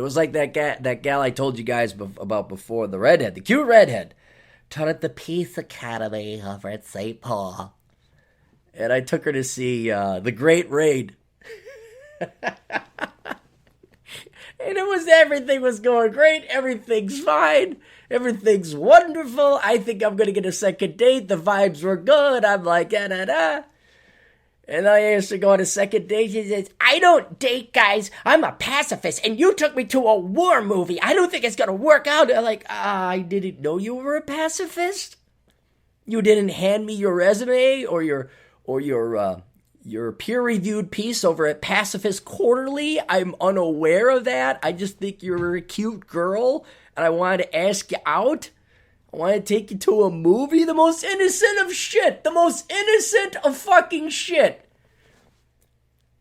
It was like that gal I told you guys about before, the redhead, the cute redhead, taught at the Peace Academy over at St. Paul. And I took her to see The Great Raid. And everything was going great. Everything's fine. Everything's wonderful. I think I'm going to get a second date. The vibes were good. I'm like, da-da-da. And I asked her to go on a second date. She says, I don't date guys. I'm a pacifist. And you took me to a war movie. I don't think it's going to work out. I'm like, I didn't know you were a pacifist. You didn't hand me your resume or your peer-reviewed piece over at Pacifist Quarterly. I'm unaware of that. I just think you're a cute girl, and I wanted to ask you out. I want to take you to a movie. The most innocent of shit. The most innocent of fucking shit.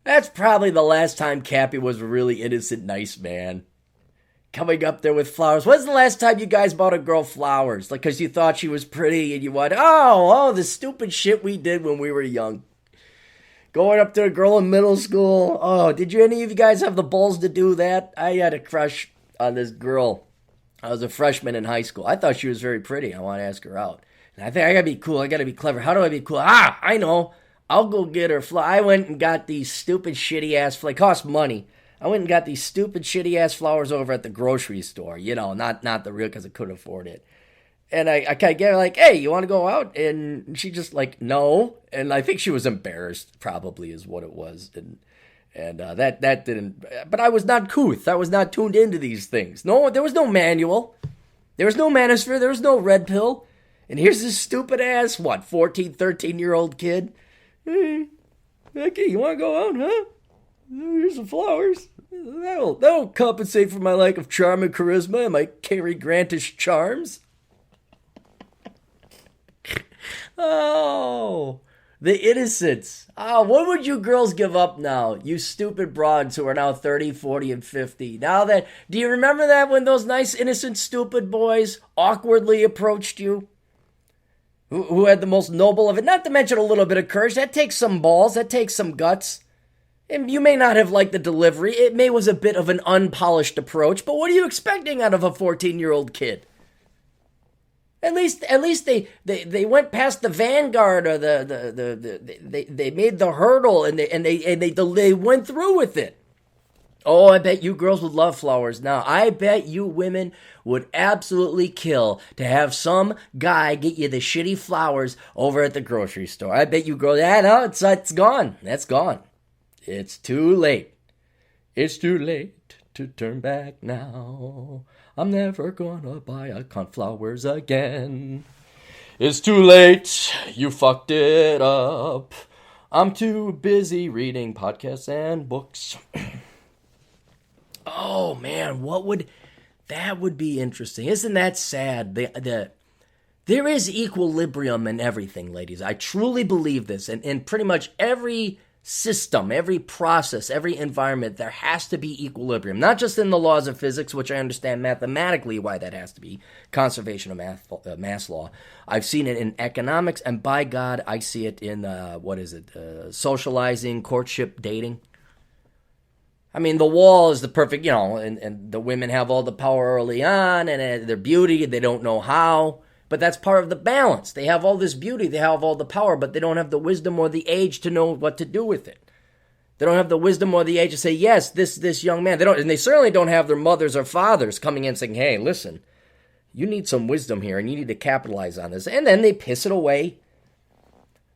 That's probably the last time Cappy was a really innocent, nice man. Coming up there with flowers. When's the last time you guys bought a girl flowers? Like, because you thought she was pretty and you wanted, the stupid shit we did when we were young. Going up to a girl in middle school. Oh, did any of you guys have the balls to do that? I had a crush on this girl. I was a freshman in high school. I thought she was very pretty. I want to ask her out. And I think I got to be cool. I got to be clever. How do I be cool? I know. I'll go get her flowers. I went and got these stupid shitty-ass flowers. It cost money. I went and got these stupid shitty-ass flowers over at the grocery store. You know, not the real, because I couldn't afford it. And I kind of get her like, hey, you want to go out? And she just like, no. And I think she was embarrassed, probably, is what it was. And that didn't, but I was not couth. I was not tuned into these things. No, there was no manual. There was no manosphere. There was no red pill. And here's this stupid ass, 14, 13-year-old kid. Hey, okay, you want to go out, huh? Here's some flowers. That'll compensate for my lack of charm and charisma and my Cary Grantish charms. Oh, the innocence. What would you girls give up now? You stupid broads who are now 30, 40, and 50. Do you remember that when those nice, innocent, stupid boys awkwardly approached you? Who had the most noble of it? Not to mention a little bit of courage. That takes some balls. That takes some guts. And you may not have liked the delivery. It was a bit of an unpolished approach. But what are you expecting out of a 14-year-old kid? At least they went past the vanguard, or they made the hurdle, and they went through with it. Oh, I bet you girls would love flowers now. I bet you women would absolutely kill to have some guy get you the shitty flowers over at the grocery store. I bet you girls, no, it's gone. That's gone. It's too late. It's too late to turn back now. I'm never gonna buy a cunt flowers again. It's too late. You fucked it up. I'm too busy reading podcasts and books. Oh man, that would be interesting. Isn't that sad? There is equilibrium in everything, ladies. I truly believe this. And in pretty much every system, every process, every environment, there has to be equilibrium. Not just in the laws of physics, which I understand mathematically why that has to be. Conservation of mass law. I've seen it in economics, and by God, I see it in, socializing, courtship, dating. I mean, the wall is the perfect, and the women have all the power early on, and their beauty, they don't know how. But that's part of the balance. They have all this beauty, they have all the power, but they don't have the wisdom or the age to know what to do with it. They don't have the wisdom or the age to say, yes, this young man. And they certainly don't have their mothers or fathers coming in saying, hey, listen, you need some wisdom here, and you need to capitalize on this. And then they piss it away.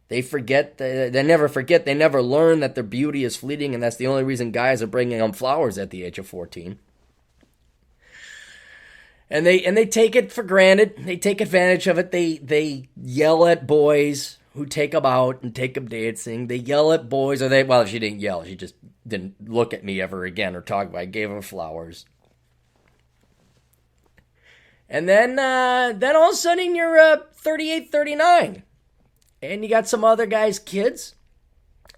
They forget, they never forget, they never learn that their beauty is fleeting, and that's the only reason guys are bringing them flowers at the age of 14. And they take it for granted. They take advantage of it. They yell at boys who take them out and take them dancing. They yell at boys, she didn't yell. She just didn't look at me ever again or talk about it. I gave her flowers. And then all of a sudden you're 38, 39. And you got some other guys' kids.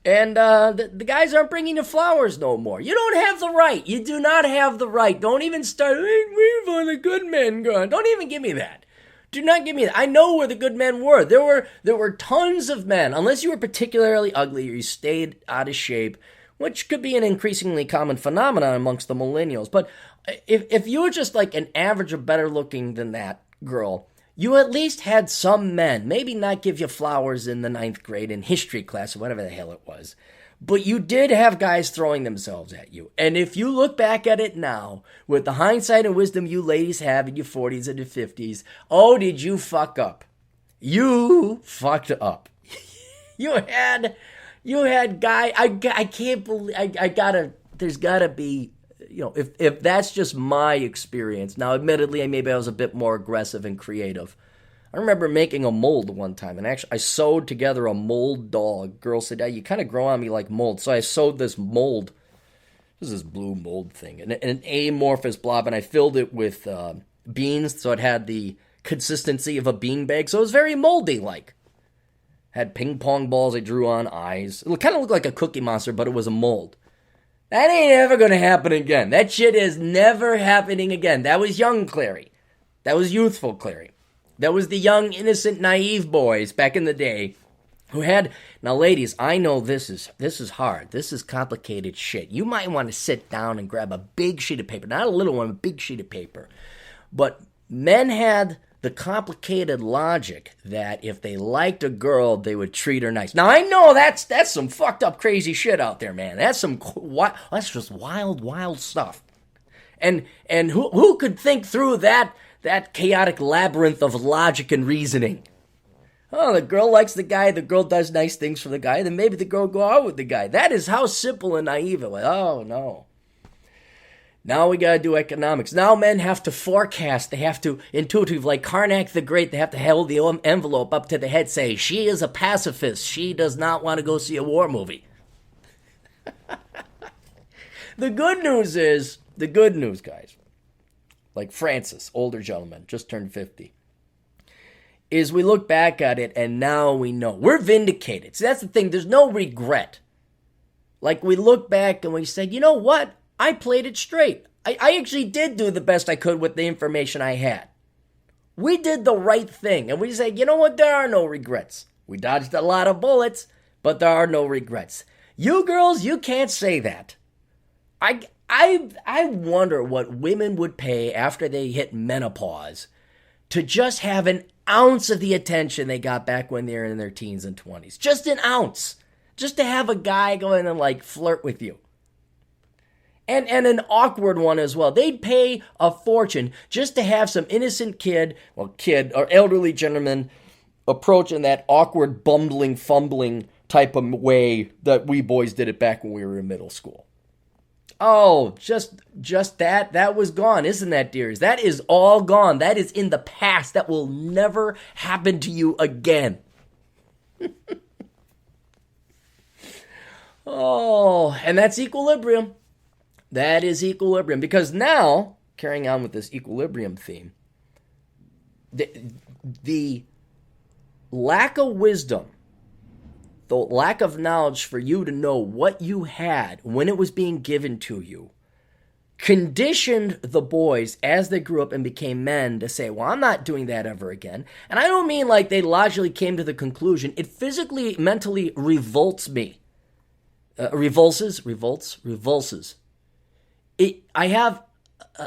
And the guys aren't bringing you flowers no more. You don't have the right. You do not have the right. Don't even start, we've all the good men gone. Don't even give me that. Do not give me that. I know where the good men were. There were tons of men, unless you were particularly ugly or you stayed out of shape, which could be an increasingly common phenomenon amongst the millennials. But if you were just like an average or better looking than that girl, you at least had some men, maybe not give you flowers in the ninth grade in history class or whatever the hell it was, but you did have guys throwing themselves at you. And if you look back at it now, with the hindsight and wisdom you ladies have in your 40s and your 50s, oh, did you fuck up? You fucked up. you had guy. I can't believe. I gotta. There's gotta be. If that's just my experience. Now, admittedly, maybe I was a bit more aggressive and creative. I remember making a mold one time, and actually I sewed together a mold dog. Girl said, "You kind of grow on me like mold." So I sewed this mold. This is this blue mold thing, an amorphous blob, and I filled it with beans, so it had the consistency of a beanbag, so it was very moldy-like. Had ping pong balls I drew on eyes. It kind of looked like a Cookie Monster, but it was a mold. That ain't ever gonna happen again. That shit is never happening again. That was young Clary. That was youthful Clary. That was the young, innocent, naive boys back in the day who had... Now, ladies, I know this is hard. This is complicated shit. You might want to sit down and grab a big sheet of paper. Not a little one, a big sheet of paper. But men had the complicated logic that if they liked a girl, they would treat her nice. Now, I know that's some fucked up crazy shit out there, man. That's just wild stuff. And who could think through that chaotic labyrinth of logic and reasoning? Oh, the girl likes the guy, the girl does nice things for the guy, then maybe the girl will go out with the guy. That is how simple and naive it was. Oh, no. Now we gotta do economics. Now men have to forecast. They have to intuitive, like Karnak the Great. They have to hold the envelope up to the head, say, she is a pacifist. She does not want to go see a war movie. The good news, guys, like Francis, older gentleman, just turned 50, is we look back at it and now we know. We're vindicated. See, that's the thing. There's no regret. Like we look back and we said, you know what? I played it straight. I actually did do the best I could with the information I had. We did the right thing. And we said, you know what? There are no regrets. We dodged a lot of bullets, but there are no regrets. You girls, you can't say that. I wonder what women would pay after they hit menopause to just have an ounce of the attention they got back when they were in their teens and 20s. Just an ounce. Just to have a guy go in and like flirt with you. And an awkward one as well. They'd pay a fortune just to have some innocent kid or elderly gentleman approach in that awkward, bumbling, fumbling type of way that we boys did it back when we were in middle school. Oh, just that was gone, isn't that, dears? That is all gone. That is in the past. That will never happen to you again. Oh, and that's equilibrium. That is equilibrium. Because now, carrying on with this equilibrium theme, the lack of wisdom, the lack of knowledge for you to know what you had when it was being given to you, conditioned the boys as they grew up and became men to say, well, I'm not doing that ever again. And I don't mean like they logically came to the conclusion. It physically, mentally revolts me. Revulses. I have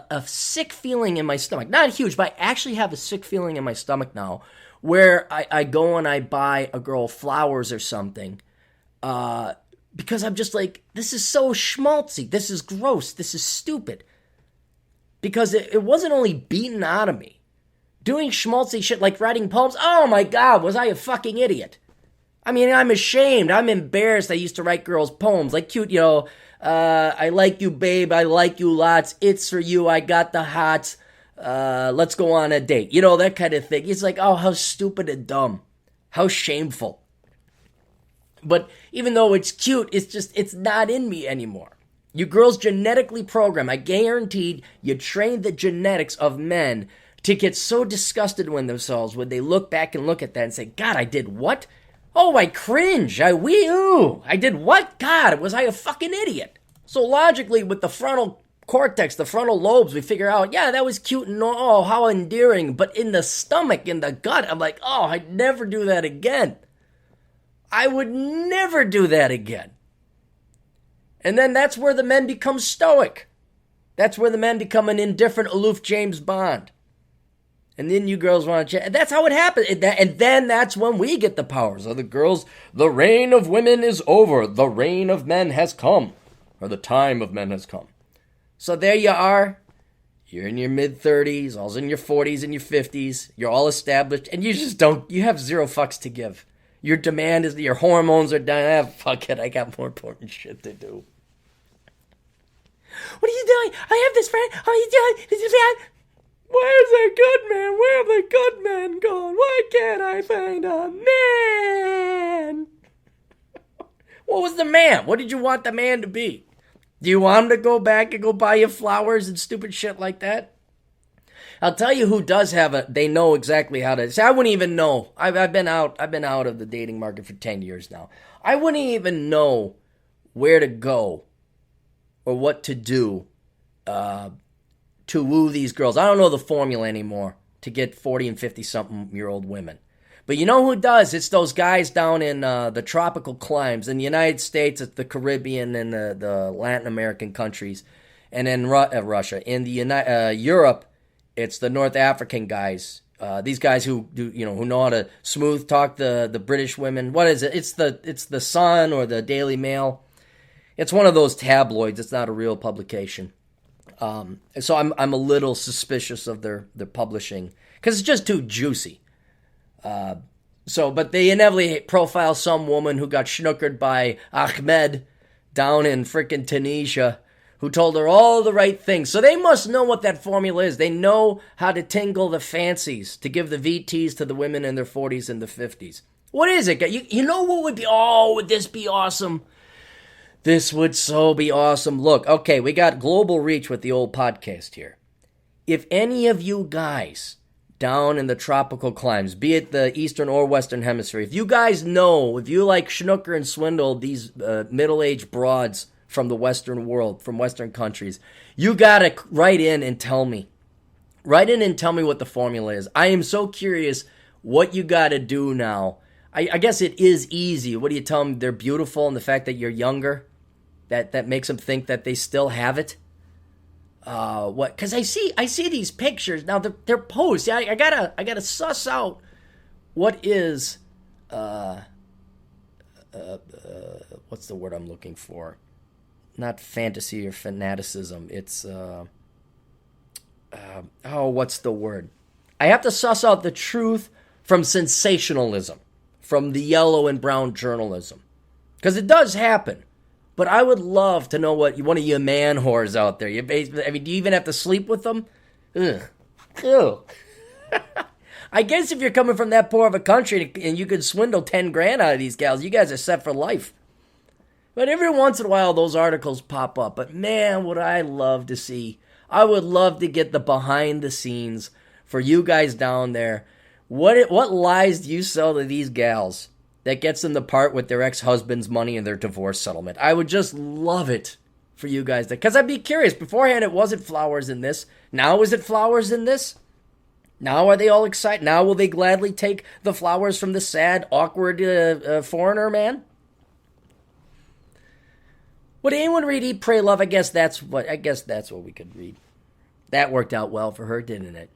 a sick feeling in my stomach. Not huge, but I actually have a sick feeling in my stomach now where I go and I buy a girl flowers or something because I'm just like, this is so schmaltzy. This is gross. This is stupid. Because it wasn't only beaten out of me. Doing schmaltzy shit like writing poems, oh my God, was I a fucking idiot? I mean, I'm ashamed. I'm embarrassed I used to write girls poems like cute, I like you, babe. I like you lots. It's for you. I got the hots. Let's go on a date. That kind of thing. It's like, oh, how stupid and dumb. How shameful. But even though it's cute, it's not in me anymore. You girls genetically programmed. I guaranteed you trained the genetics of men to get so disgusted with themselves when they look back and look at that and say, God, I did what? Oh, I cringe. I did what? God, was I a fucking idiot? So logically, with the frontal cortex, the frontal lobes, we figure out, yeah, that was cute and oh, how endearing. But in the stomach, in the gut, I'm like, oh, I'd never do that again. I would never do that again. And then that's where the men become stoic. That's where the men become an indifferent, aloof James Bond. And then you girls want to change. That's how it happens. And then that's when we get the powers. So the girls, the reign of women is over. The reign of men has come. Or the time of men has come. So there you are. You're in your mid-30s, all's in your 40s and your 50s. You're all established. And you just don't, you have zero fucks to give. Your demand is, your hormones are down. Fuck it, I got more important shit to do. What are you doing? I have this friend. What are you doing? This is bad. Where's the good man? Where have the good men gone? Why can't I find a man? What was the man? What did you want the man to be? Do you want him to go back and go buy you flowers and stupid shit like that? I'll tell you who does have they know exactly how to. See, I wouldn't even know. I've been out of the dating market for 10 years now. I wouldn't even know where to go or what to do to woo these girls. I don't know the formula anymore to get 40 and 50-something-year-old women. But you know who does? It's those guys down in the tropical climes. In the United States, it's the Caribbean and the Latin American countries. And in Russia. In the Europe, it's the North African guys. These guys who know how to smooth talk the British women. What is it? It's the Sun or the Daily Mail. It's one of those tabloids. It's not a real publication. So I'm a little suspicious of their publishing because it's just too juicy. But they inevitably profile some woman who got schnookered by Ahmed down in frickin' Tunisia, who told her all the right things. So they must know what that formula is. They know how to tingle the fancies, to give the VTs to the women in their 40s and the 50s. What is it? You know what would be, would this be awesome? This would so be awesome. Look, okay, we got global reach with the old podcast here. If any of you guys down in the tropical climes, be it the eastern or western hemisphere, if you guys know, if you like schnooker and swindle these middle-aged broads from the western world, from western countries, you gotta write in and tell me. Write in and tell me what the formula is. I am so curious what you gotta do now. I guess it is easy. What do you tell them? They're beautiful, and the fact that you're younger, that makes them think that they still have it. What? Because I see these pictures now. They're posts. I gotta suss out what is what's the word I'm looking for? Not fantasy or fanaticism. It's what's the word? I have to suss out the truth from sensationalism, from the yellow and brown journalism, because it does happen. But I would love to know what one of you man whores out there. Do you even have to sleep with them? Ugh. Ew. I guess if you're coming from that poor of a country and you could swindle 10 grand out of these gals, you guys are set for life. But every once in a while, those articles pop up. But man, would I love to see. I would love to get the behind the scenes for you guys down there. What lies do you sell to these gals that gets them to part with their ex-husband's money and their divorce settlement? I would just love it for you guys. Because I'd be curious. Beforehand, it wasn't flowers in this. Now is it flowers in this? Now are they all excited? Now will they gladly take the flowers from the sad, awkward foreigner man? Would anyone read Eat, Pray, Love? I guess that's what we could read. That worked out well for her, didn't it?